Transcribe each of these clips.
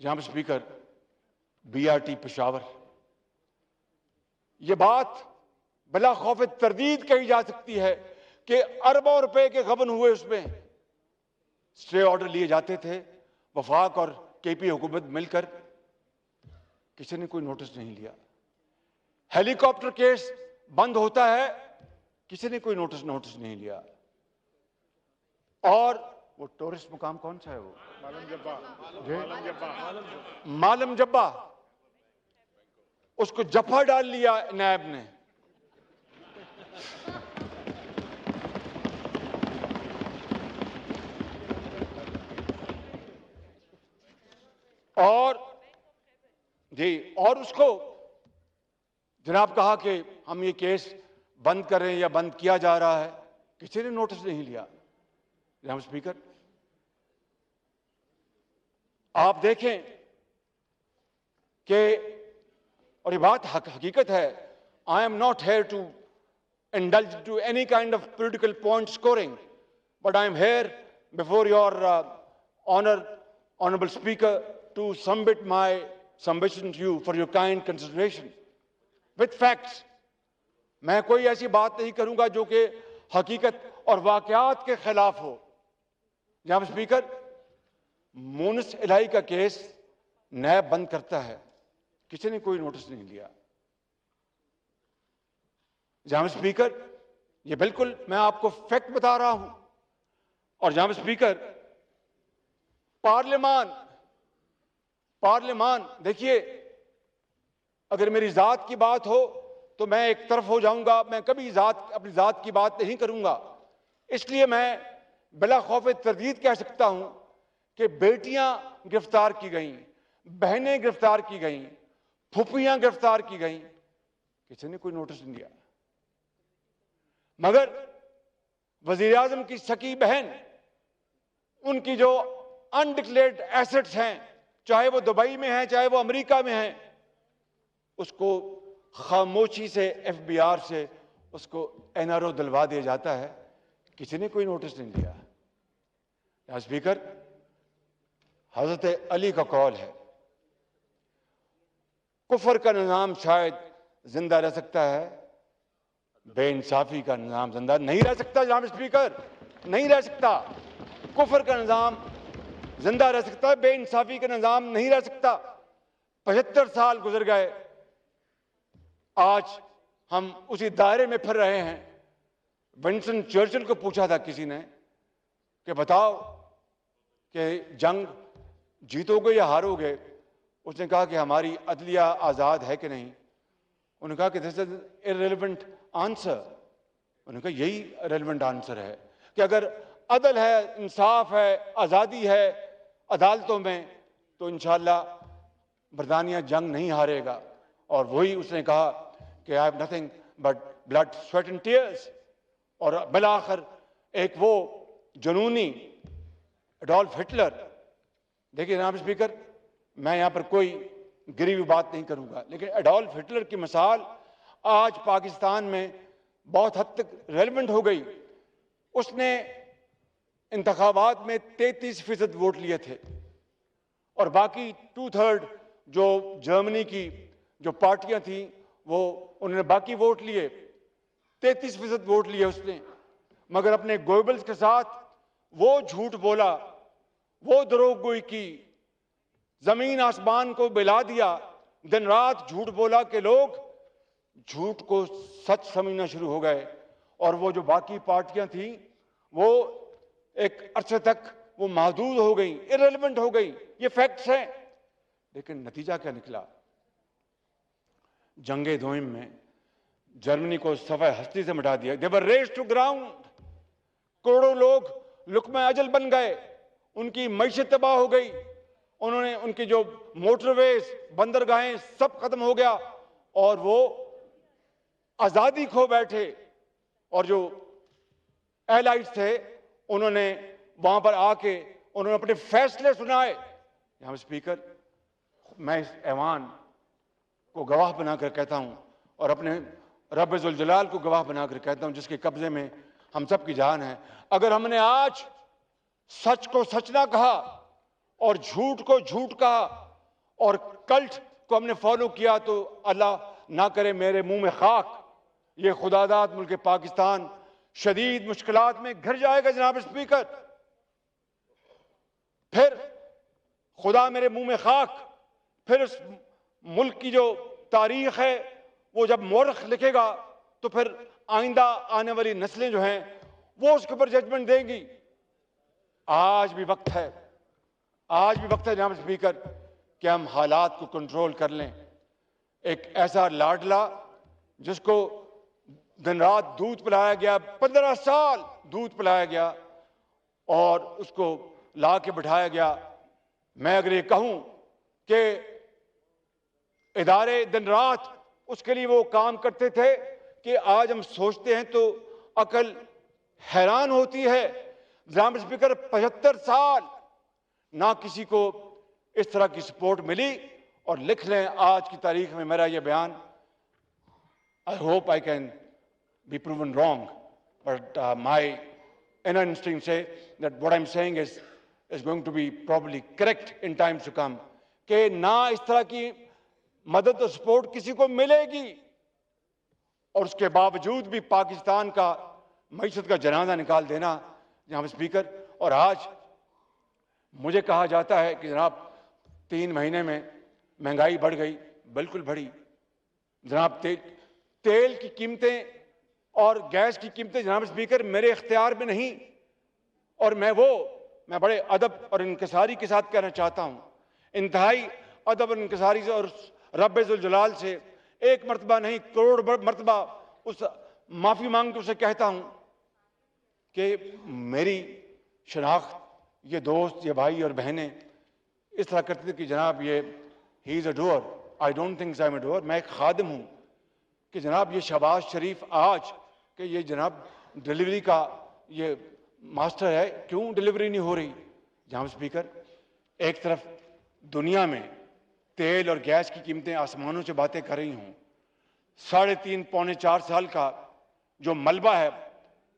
جناب speaker, B R T Peshawar, یہ بات بلا خوف تردید کہی جا سکتی ہے کہ اربوں روپے کے غبن ہوئے، اس میں اسٹے آرڈر لیے جاتے تھے، وفاق اور کے پی حکومت مل کر، کسی نے کوئی نوٹس نہیں لیا۔ ہیلی کاپٹر کیس بند ہوتا ہے، کسی نے کوئی نوٹس نہیں لیا۔ اور وہ ٹورسٹ مقام کون سا ہے؟ وہ مالم جبہ، اس کو جفا ڈال لیا نیب نے۔ اور اس کو جناب کہا کہ ہم یہ کیس بند کریں یا بند کیا جا رہا ہے، کسی نے نوٹس نہیں لیا۔ جناب اسپیکر، آپ دیکھیں کہ، اور یہ بات حقیقت ہے، I am not here to indulge to any kind of political point scoring, but I am here before your honorable speaker to submit my submission to you for your kind consideration with facts. میں کوئی ایسی بات نہیں کروں گا جو کہ حقیقت اور واقعات کے خلاف ہو۔ جناب اسپیکر، مونس الہی کا کیس نیب بند کرتا ہے، کسی نے کوئی نوٹس نہیں لیا۔ جناب اسپیکر، یہ بالکل میں آپ کو فیکٹ بتا رہا ہوں۔ اور جناب اسپیکر، پارلیمان دیکھیے، اگر میری ذات کی بات ہو تو میں ایک طرف ہو جاؤں گا، میں کبھی اپنی ذات کی بات نہیں کروں گا۔ اس لیے میں بلا خوف تردید کہہ سکتا ہوں کہ بیٹیاں گرفتار کی گئیں، بہنیں گرفتار کی گئیں، پھوپھیاں گرفتار کی گئیں، کسی نے کوئی نوٹس نہیں لیا۔ مگر وزیر اعظم کی سکی بہن، ان کی جو انڈکلیئرڈ ایسٹس ہیں، چاہے وہ دبئی میں ہیں چاہے وہ امریکہ میں ہیں، اس کو خاموشی سے ایف بی آر سے اس کو این آر او دلوا دیا جاتا ہے، کسی نے کوئی نوٹس نہیں لیا۔ اسپیکر، حضرت علی کا قول ہے، کفر کا نظام شاید زندہ رہ سکتا ہے، بے انصافی کا نظام زندہ نہیں رہ سکتا۔ جناب اسپیکر، نہیں رہ سکتا۔ کفر کا نظام زندہ رہ سکتا ہے، بے انصافی کا نظام نہیں رہ سکتا۔ 75 سال گزر گئے، آج ہم اسی دائرے میں پھر رہے ہیں۔ ونسٹن چرچل کو پوچھا تھا کسی نے کہ بتاؤ کہ جنگ جیتو گے یا ہارو گے؟ اس نے کہا کہ ہماری عدلیہ آزاد ہے کہ نہیں؟ انہوں نے کہا کہ دس از irrelevant آنسر۔ انہوں نے کہا یہی ریلیونٹ آنسر ہے کہ اگر عدل ہے، انصاف ہے، آزادی ہے عدالتوں میں، تو انشاءاللہ برطانیہ جنگ نہیں ہارے گا۔ اور وہی اس نے کہا کہ I have nothing but blood, sweat and tears۔ اور بالآخر ایک وہ جنونی ایڈولف ہٹلر، دیکھیے جناب اسپیکر، میں یہاں پر کوئی گری ہوئی بات نہیں کروں گا، لیکن ایڈولف ہٹلر کی مثال آج پاکستان میں بہت حد تک ریلیونٹ ہو گئی۔ اس نے انتخابات میں 33% ووٹ لیے تھے، اور باقی 2/3 جو جرمنی کی جو پارٹیاں تھیں وہ انہوں نے باقی ووٹ لیے، 33% ووٹ لیے اس نے، مگر اپنے گوئبلز کے ساتھ وہ جھوٹ بولا، وہ دروغ گوئی کی، زمین آسمان کو بلا دیا، دن رات جھوٹ بولا کہ لوگ جھوٹ کو سچ سمجھنا شروع ہو گئے، اور وہ جو باقی پارٹیاں تھیں وہ ایک عرصے تک وہ محدود ہو گئیں، irrelevant ہو گئی۔ یہ فیکٹس ہیں۔ لیکن نتیجہ کیا نکلا؟ جنگ دوئم میں جرمنی کو صفحہ ہستی سے مٹا دیا۔ they were razed to ground۔ کروڑوں لوگ لقمہ اجل بن گئے، ان کی معیشت تباہ ہو گئی، انہوں نے ان کی جو موٹر ویز، بندرگاہیں سب ختم ہو گیا، اور وہ آزادی کھو بیٹھے۔ اور جو ایلائٹس تھے انہوں نے وہاں پر آ کے انہوں نے اپنے فیصلے سنائے۔ یہاں اسپیکر، میں اس ایوان کو گواہ بنا کر کہتا ہوں، اور اپنے رب ذوالجلال کو گواہ بنا کر کہتا ہوں جس کے قبضے میں ہم سب کی جان ہے، اگر ہم نے آج سچ کو سچ نہ کہا اور جھوٹ کو جھوٹ کہا اور کلٹ کو ہم نے فالو کیا تو اللہ نہ کرے میرے منہ میں خاک، یہ خداداد ملک پاکستان شدید مشکلات میں گھر جائے گا جناب اسپیکر۔ پھر خدا میرے منہ میں خاک، پھر اس ملک کی جو تاریخ ہے وہ جب مورخ لکھے گا تو پھر آئندہ آنے والی نسلیں جو ہیں وہ اس کے اوپر ججمنٹ دیں گی۔ آج بھی وقت ہے، آج بھی وقت ہے جناب اسپیکر کہ ہم حالات کو کنٹرول کر لیں۔ ایک ایسا لاڈلا جس کو دن رات دودھ پلایا گیا، 15 سال دودھ پلایا گیا اور اس کو لا کے بٹھایا گیا، میں اگر یہ کہوں کہ ادارے دن رات اس کے لیے وہ کام کرتے تھے کہ آج ہم سوچتے ہیں تو عقل حیران ہوتی ہے۔ جناب اسپیکر 75 سال نہ کسی کو اس طرح کی سپورٹ ملی، اور لکھ لیں آج کی تاریخ میں میرا یہ بیان، I hope I can be proven wrong, but my inner instinct say that what I'm saying is going to be probably correct in times to come، کہ نہ اس طرح کی مدد اور سپورٹ کسی کو ملے گی، اور اس کے باوجود بھی پاکستان کا معیشت کا جنازہ نکال دینا جناب اسپیکر۔ اور آج مجھے کہا جاتا ہے کہ جناب 3 مہینے میں مہنگائی بڑھ گئی، بالکل بڑھی جناب۔ تیل کی قیمتیں اور گیس کی قیمتیں جناب اسپیکر میرے اختیار میں نہیں، اور میں بڑے ادب اور انکساری کے ساتھ کہنا چاہتا ہوں، انتہائی ادب اور انکساری سے اور رب ذوالجلال سے ایک مرتبہ نہیں کروڑ مرتبہ اس معافی مانگ کے اسے کہتا ہوں کہ میری شناخت یہ دوست، یہ بھائی اور بہنیں اس طرح کرتے تھے کہ جناب یہ ہی is a doer, I don't think I am a doer, میں ایک خادم ہوں، کہ جناب یہ شہباز شریف آج کہ یہ جناب ڈیلیوری کا یہ ماسٹر ہے، کیوں ڈیلیوری نہیں ہو رہی؟ جناب اسپیکر ایک طرف دنیا میں تیل اور گیس کی قیمتیں آسمانوں سے باتیں کر رہی ہوں، 3.5 پونے 4 سال کا جو ملبہ ہے،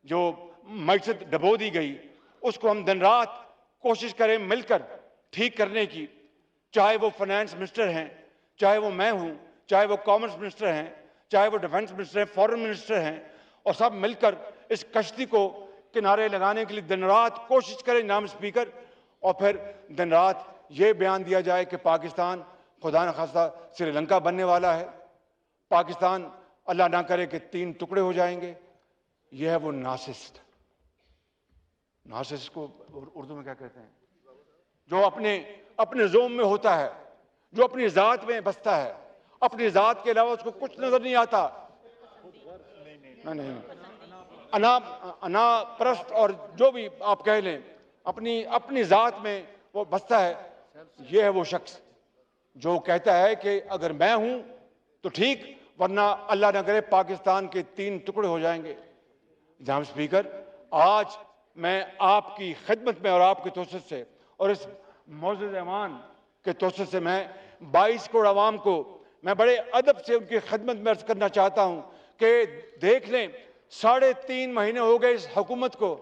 جو معیشت ڈبو دی گئی، اس کو ہم دن رات کوشش کریں مل کر ٹھیک کرنے کی، چاہے وہ فائنانس منسٹر ہیں، چاہے وہ میں ہوں، چاہے وہ کامرس منسٹر ہیں، چاہے وہ ڈیفنس منسٹر ہیں، فورن منسٹر ہیں، اور سب مل کر اس کشتی کو کنارے لگانے کے لیے دن رات کوشش کریں جناب اسپیکر۔ اور پھر دن رات یہ بیان دیا جائے کہ پاکستان خدا نخواستہ سری لنکا بننے والا ہے، پاکستان اللہ نہ کرے کہ 3 ٹکڑے ہو جائیں گے۔ یہ ہے وہ نارسسٹ کو اردو میں کیا کہتے ہیں، جو اپنے زوم میں ہوتا ہے، جو اپنی ذات میں بستا ہے، اپنی ذات کے علاوہ اس کو کچھ نظر نہیں آتا، نہیں انا پرست اور جو بھی آپ کہہ لیں، اپنی ذات میں وہ بستا ہے۔ یہ ہے وہ شخص جو کہتا ہے کہ اگر میں ہوں تو ٹھیک، ورنہ اللہ نہ کرے پاکستان کے 3 ٹکڑے ہو جائیں گے۔ جناب اسپیکر آج میں آپ کی خدمت میں اور آپ کے توسط سے اور اس معزز ایوان کے توسط سے میں 22 کروڑ عوام کو میں بڑے ادب سے ان کی خدمت میں عرض کرنا چاہتا ہوں کہ دیکھ لیں 3.5 مہینے ہو گئے اس حکومت کو،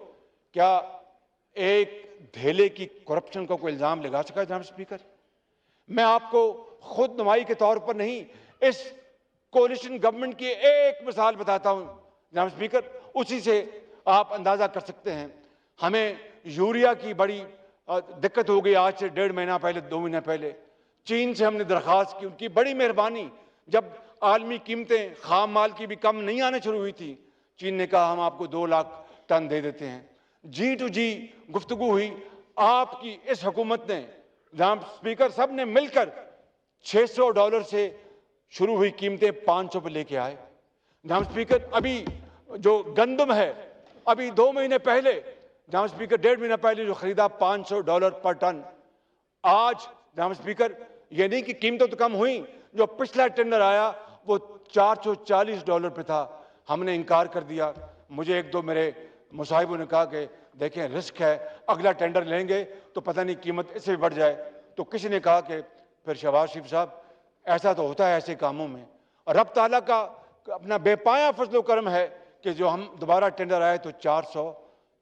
کیا ایک دھیلے کی کرپشن کا کوئی الزام لگا سکا؟ جناب اسپیکر میں آپ کو خود نمائی کے طور پر نہیں، اس کولیشن گورنمنٹ کی ایک مثال بتاتا ہوں جناب اسپیکر، اسی سے آپ اندازہ کر سکتے ہیں۔ ہمیں یوریا کی بڑی دقت ہو گئی آج سے 1.5 مہینہ پہلے، 2 مہینہ پہلے چین سے ہم نے درخواست کی، ان کی بڑی مہربانی، جب عالمی قیمتیں خام مال کی بھی کم نہیں آنے شروع ہوئی تھی، چین نے کہا ہم آپ کو 2 لاکھ ٹن دے دیتے ہیں۔ جی ٹو جی گفتگو ہوئی، آپ کی اس حکومت نے جناب اسپیکر سب نے مل کر $600 سے شروع ہوئی قیمتیں 500 پہ لے کے آئے۔ جناب اسپیکر ابھی جو گندم ہے، ابھی 2 مہینے پہلے جناب اسپیکر 1.5 مہینہ پہلے جو خریدا $500 پر ٹن، آج جناب اسپیکر یہ نہیں کہ قیمتیں تو کم ہوئیں، جو پچھلا ٹینڈر آیا وہ $440 پہ تھا، ہم نے انکار کر دیا۔ مجھے 1-2 میرے مصاحبوں نے کہا کہ دیکھیں رسک ہے، اگلا ٹینڈر لیں گے تو پتہ نہیں قیمت اس سے بھی بڑھ جائے، تو کسی نے کہا کہ پھر شہباز شریف صاحب ایسا تو ہوتا ہے ایسے کاموں میں، اور رب تعالیٰ کا اپنا بے پایہ فضل و کرم ہے کہ جو ہم دوبارہ ٹینڈر آئے تو